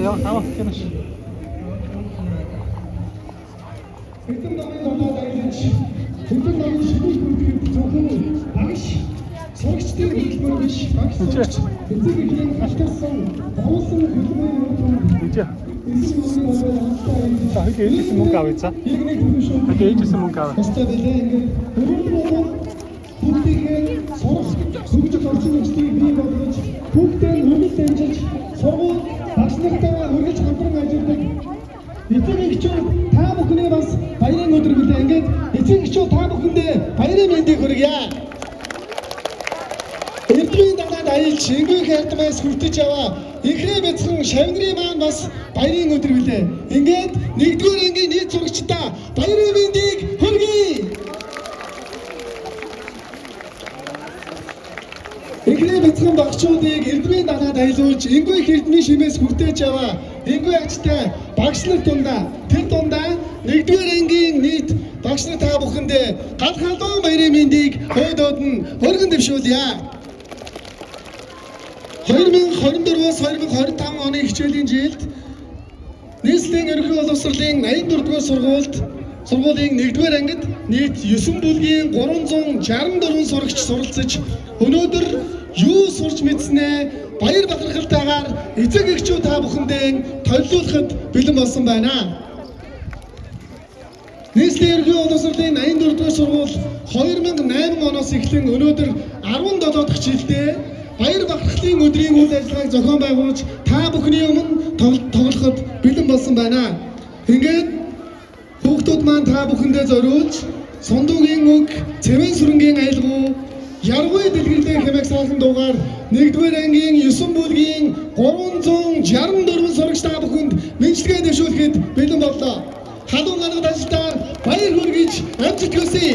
ja, aber kenn ich. Хэдэн намын доноод ажиллаж, хэдэн намын шинийг бүртгэж зөвхөн багш сурагчдын хөтөлбөр биш, багш сурагч эцэг эхлэн халтарсан, давуулсан хөтөлбөрийн Үгүй. За хэд ээжсэн мөнгө авъя за. Хэд ээжсэн мөнгө авъя. Хэвээ билээ ингээд хөрөнгө бүгдийг сурах, хөгжих орчин нөхцөлийг бий болгож, бүгдээ хөрөнгө дамжиж, сургууль багш нартайгаа хөргөж хамтран ажилладаг. Эцэг эхчүүд та бүхний бас баярын өдөр билээ. Ингээд эцэг эхчүүд та бүхэндээ баярын мэндийг хүргье. Эрдмийн данаад аялж, энгийн хятмаас хүртэж яваа ихрээ бяцхан шавнырын маань бас баярын өдөр билээ. Ингээд 1-р ангийн нийт сурагчдаа баярын мэндийг хүргье. Ихрээ бяцхан багчуудыг эрдмийн данаад аялуулж, энгийн эрдмийн шимээс хүртэж яваа энгийн ажтай багш нар дундаа тэр дундаа 1-р ангийн нийт багш нар та бүхэндээ гал халуун баярын мэндийг хойдоод нь өргөн дэвшүүлье. 2024-өөс 2025 оны хичээлийн жилд нийслэлийн ерөнхий боловсролын 84-р сургуулийн 1-р ангид нийт 9 бүлгийн 364 сурагч суралцж өнөөдөр юу сурч мэдснээ баяр бахархалтайгаар эцэг эхчүүд та бүхэндээ төлөвлөхөд бэлэн болсон байна. Нийслэлийн ерөнхий боловсролын 84-р сургууль 2008 оноос эхлэн өнөөдөр 17 дахь жилдээ баяр бахархлын өдрийн үйл ажиллагааг зохион байгуулж та бүхний өмнө тоглоход бэлэн болсон байна. Ингээд хүүхдүүд маань та бүхэндээ зориулж Сундуугийн үг, Цэвэн сүрэнгийн аялгуу, Яргуй дэлгэрлээ хэмээх сaalхан дуугаар 1-р ангийн 9 бүлгийн 364 сурагч та бүхэнд мэдлэгээ дэвшүүлэхэд бэлэн боллоо. Халуун ганагт ажилтаар баяр хүргэж амжилт хүсье.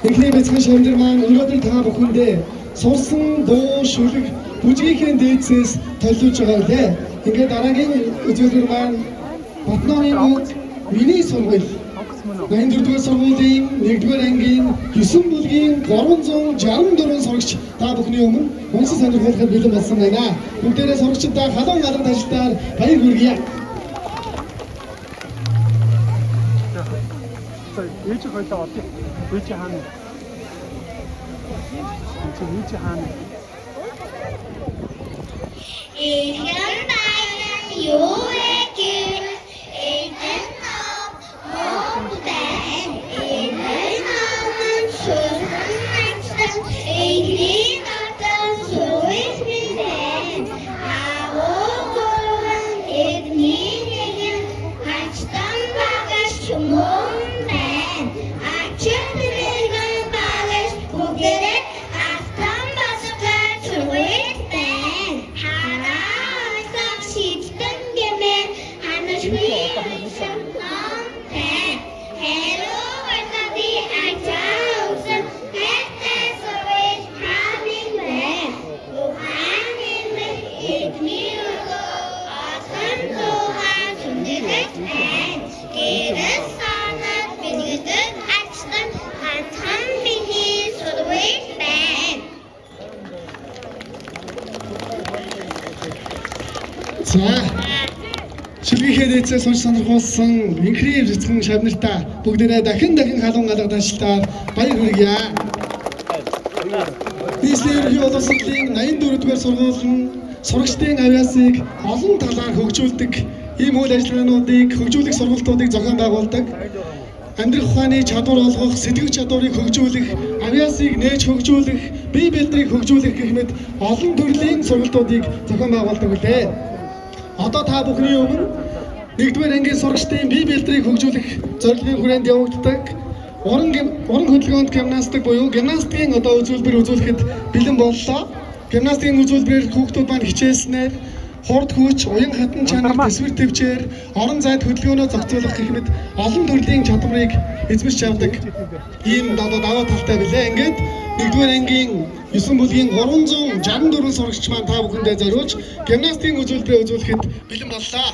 Инхний бяцхан шамжир маань өнөөдөр та бүхэндээ сурсан дуу шүлэг бүжгийнхээ дээдсээс толиулж байгаа лээ. Ингээд дараагийн үзүүлбэр маань Батнооны мод миний сургууль 84-р сургуулийн 1-р ангийн 9 бүлгийн 364 сурагч та бүхний өмнө уншиж сонирхолтой бэлэн болсон байна. Бүгдээрээ сурагчдаа халуун алгад ажилтаар баяр хүргье. Ээж хоёлоо олъё. Ээж хаана? Ээж хаана? Эхэн баян юу эгэр эхэн монгтэн эхэн аман шүрхэнчтэн эхэн атан суис билэн аогоон эдний нэгэн хачтан багаш чумон ачэтрэгэн багаш бүгэрэг автан басгай чуэттэн хараа шийдтэн гэмээр ханаш хүйтэн номтэн Hello, Vartadi, Ajausan, Hette Surveys, Having Land, Luhan in the Igniugo, Awesome Luhan, Sundigat, and Given Sonat, Vinudut, Axton, Hatam Bihis, Surveys, Band. Шүлгийнхээ дээдсээс унш сонирхуулсан инхний бяцхан шавнартаа бүгдээрээ дахин халуун алгад ажилтаар баяр хүргье. Нийслэлийн болон сургуулийн 84-р сургууль нь сурагчдын авьяасыг олон талаар хөгжүүлдэг ийм үйл ажиллагаануудыг хөгжүүлэх сургалтуудыг зохион байгуулдаг. Амьдрах ухааны чадвар олгох, сэтгэх чадварыг хөгжүүлэх, авьяасыг нээж хөгжүүлэх, бие бэлтрийг хөгжүүлэх гэх мэт олон төрлийн сургалтуудыг зохион байгуулдаг үлээ. Одоо та бүхний өмнө 1-р ангийн сурагчдын бие бэлтрийг хөгжүүлэх зорилгын хүрээнд явагддаг уран хөдөлгөөнд гимнастик буюу гимнастикийн одоо үзүүлбэр үзүүлэхэд бэлэн боллоо. Гимнастикийн үзүүлбэрээр хүүхдүүд маань хичээснээр хурд хүч, уян хатан чанар, төсвөр төвчээр, орон зайд хөдөлгөөнөө зохицуулах гэх мэт олон төрлийн чадварыг эзэмшиж авдаг. Ийм одоо даваа талтай билээ. Ингээд 1-р ангийн 9 бүлгийн 364 сурагч маань та бүхэндээ зориулж гимнастикийн үзүүлбэрээ үзүүлэхэд бэлэн боллоо.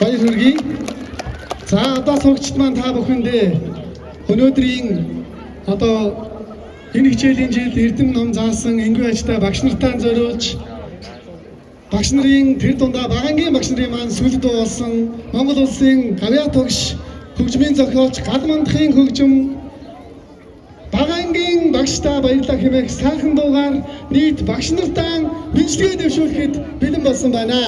Баяр хүргэе. За одоо сурагчид маань та бүхэндээ өнөөдрийн одоо энэ хичээлийн жил эрдэм ном заасан энгийн ажтай багш нартаа зориулж багш нарын тэр дундаа багангийн багш нарын маань сүлд болсон Монгол улсын гавьяа тогш хөгжмийн зохиолч гал мандахын хөгжим багангийн багштаа баярлах хэмээх сайхан дуугаар нийт багш нартаа бэлтгэлээ дэвшүүлэхэд бэлэн болсон байна.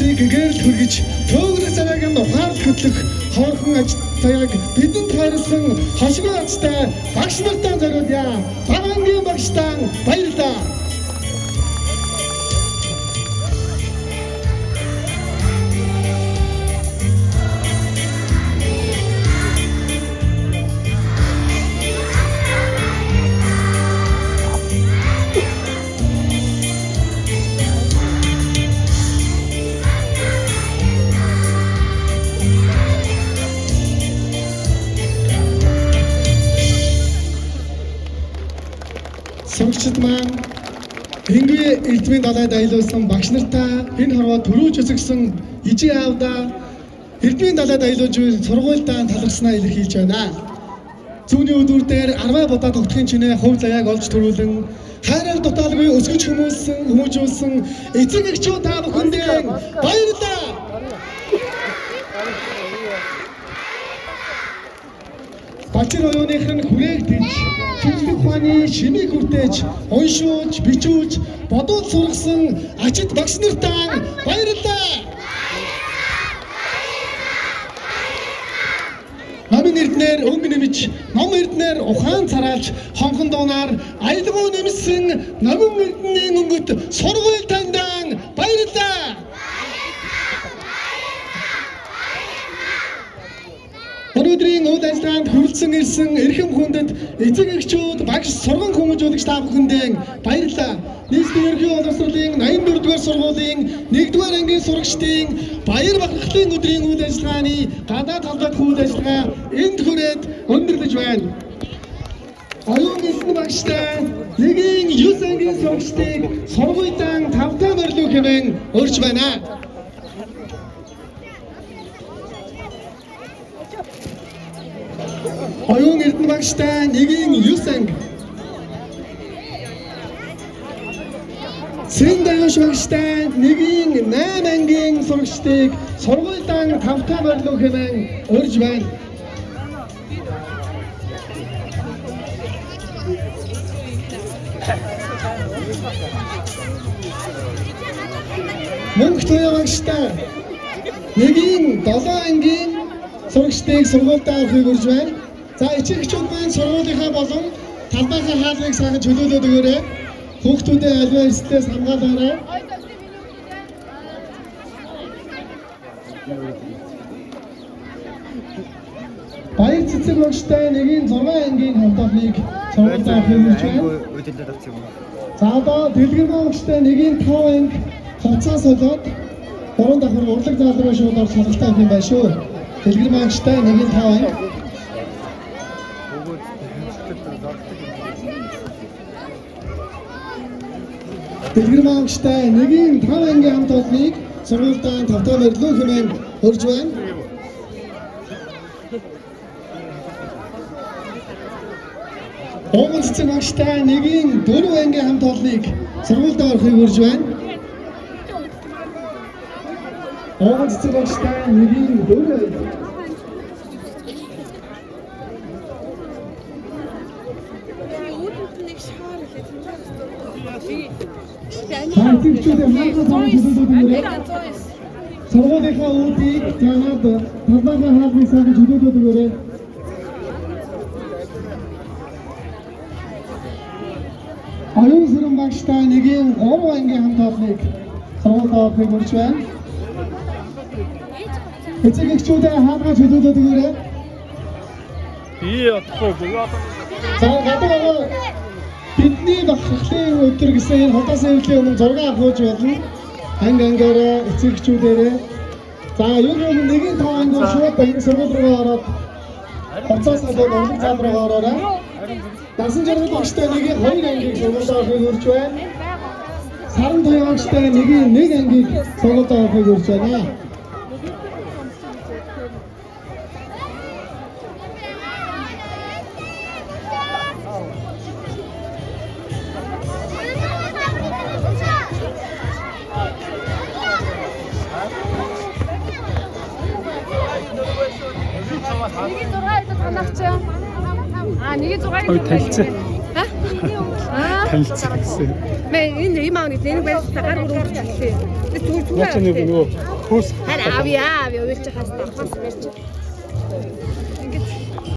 багшийг гэрэл хүргэж төөгрөх цагааг нь ухаал хөтлөх хоорхон аж цагааг бидэнд хайрлсан хошигоо ацтай багш нартаа зориулъя. Багангийн багштаа баярлалаа. Сурагчид маань Энгийн Эрдмийн далайд аялуулсан багш нартаа энэ хорвоо төрөөж өсгсөн ижи аавдаа Эрдмийн далайд аялуулж буй сургуультай талархснаа илэрхийлж байна. Зүүнний өдөр дээр 10 будаа тогтхын чинээ хувь заяаг олж төрүүлэн хайраар дутаалгүй өсгөж хүмүүжүүлсэн эцэг эхчүүд та бүхэндээ баярлалаа. Бачир оюуных нь хүрээгдэж, шинжлэх ухааны шимийг хүртээж, уншуулж, бичүүлж, бодуулж сургасан ачид багш нартаа баярлалаа. Намын эрднэр өмнө нэмж, ном эрднэр ухаан цараалж, хонхон дуунаар аялгау нэмсэн намын эрднийн өнгөт сургууль тандаа баярлалаа. Өнөөдрийн үйл ажиллагаанд хүрэлцэн ирсэн эрхэм хүндэт эцэг эхчүүд, багш, сургууль хүмүүжүүлэгч та бүхэндээ баярлалаа. Нийслэлийн ерөнхий боловсролын 84-р сургуулийн 1-р ангийн сурагчдын баяр бахархлын өдрийн үйл ажиллагааны гадаад талбайд үйл ажиллагаа энд хүрээд өндөрлөж байна. Оюун гэлсэн багштай 1-9 ангийн сурагчдыг сургуультай 5 морилуу хэмээн өрж байна. Оюун эрдэнэ багштай 1-9 анги. Сэндаяш багштай 1-8 ангийн сурагчдыг сургуультай 5 морилуу хэмээн өрж байна. Мөнгө туяа багштай 1-7 ангийн сурагчдыг сургуультай авахыг өрж байна. За эцэг эхчүүд маань сургуулийнхаа болон талбайхаа хаалгыг сайхан чөлөөлөөд өгөөрэй. Хүүхдүүдээ аливаа эрсдлээс хамгаалаарай. Баяр цэцэг багштай 1-6 ангийн хамтлагийг сургуультай авахыг өрж байна. За одоо дэлгэр багштай 1-5 анги хоцоо солиод 3 давхар урлаг заалруу шууд орж салгалтаа авах юм байна шүү. Дэлгэр багштай 1-5 анги. Дэлгэр багштай 1-5 ангийн хамт олныг сургуультай 5 морилуу хэмээн өрж байна. Онгон цэцэг багштай 1-4 ангийн хамт олныг сургуультай орохыг өрж байна. Онгон цэцэг багштай 1-4 сургуулийнхаа үүдийг танаад талбайхаа хаалгыг сайхан чөлөөлөөд өгөөрэй. Оюун сүрэн багштай 1-3 ангийн хамт олныг сургуультай авахыг өрж байна. Эцэг эхчүүдээ хаалгаа чөлөөлөөд өгөөрэй. За гадаа бидний бахархлын өдөр гэсэн энэ худаас эвлэлийн өмнө зураг авах болно. Анги ангаараа эцэг эхчүүдээрээ. За юу нэг 1-5 анги шууд энэ сургууль руу ороод хоцоос болоод урлаг зал руу ороорой. Дасан жаргал багштай 1-2 ангийг сургуультай авахыг өрж байна. Саран туяа багштай 1-1 ангийг сургуультай авахыг өрж байна. Ой, талцсан. танилцах гэсэн. Мэн энэ юм аа нэг байсаа гар өрөмж хэлээ. Яг ч нэг нөгөө хөөс Харин авъя уйлж хаас дээр хас барьж.